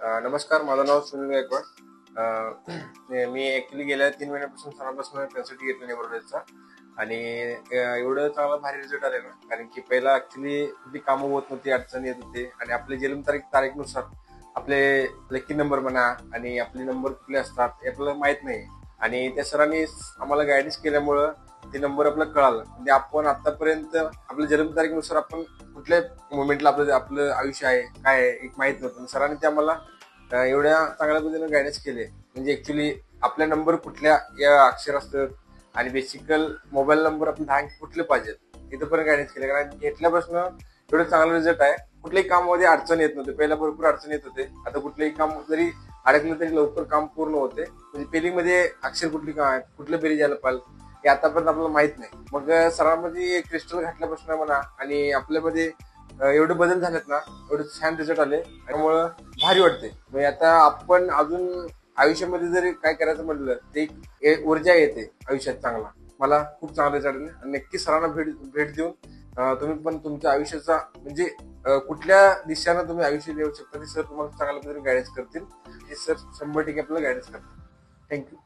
नमस्कार, माझं नाव सुनील गायकवाड. मी ऍक्च्युली गेल्या 3 महिन्यापासून सरांपासून कन्सल्ट घेतलं नेबरचा आणि एवढं चांगला भारी रिझल्ट आले ना, कारण की पहिला ऍक्च्युली कुठली कामं होत नव्हती, अडचणी येत होते आणि आपले तारीखनुसार आपले लकी नंबर म्हणा आणि आपले नंबर कुठले असतात हे आपल्याला माहित नाही. आणि त्या सरांनी आम्हाला गायडन्स केल्यामुळं ते नंबर आपल्याला कळालं. म्हणजे आपण आतापर्यंत आपल्या जन्मतारीखनुसार आपण कुठल्या मोमेंटला आपलं आपलं आयुष्य आहे काय आहे एक माहित नव्हतं. सरांनी ते आम्हाला एवढ्या चांगल्या पद्धतीने गायडन्स केले. म्हणजे ऍक्च्युली आपल्या नंबर कुठल्या या अक्षर असतात आणि बेसिकल मोबाईल नंबर आपण 10 अंकी कुठले पाहिजेत इथं पण गायडन्स केले. कारण घेतल्यापासून एवढं चांगला रिझल्ट आहे. कुठल्याही कामामध्ये अडचण येत नव्हते. पहिला भरपूर अडचण येत होते. आता कुठलंही काम जरी अडकलं तरी लवकर काम पूर्ण होते. म्हणजे पेलिंगमध्ये अक्षर कुठली काय कुठलं बेरीज यायला पाहिजे हे आतापर्यंत आपल्याला माहित नाही. मग सरांमध्ये क्रिस्टल घातल्यापासून म्हणा आणि आपल्यामध्ये एवढे बदल झालेत ना, एवढे छान रिझल्ट आले त्यामुळं भारी वाटते. म्हणजे आता आपण अजून आयुष्यामध्ये जरी काय करायचं म्हटलं ते एक ऊर्जा येते आयुष्यात. चांगला मला खूप चांगलं रिझल्ट आले आणि नक्की सरांना भेट देऊन तुम्ही पण तुमच्या आयुष्याचा म्हणजे कुठल्या दिशेनं तुम्ही आयुष्य देऊ शकता ते सर तुम्हाला चांगल्या पद्धतीने गायडन्स करतील. हे सर 100% आपल्याला गायडन्स करतील. थँक्यू.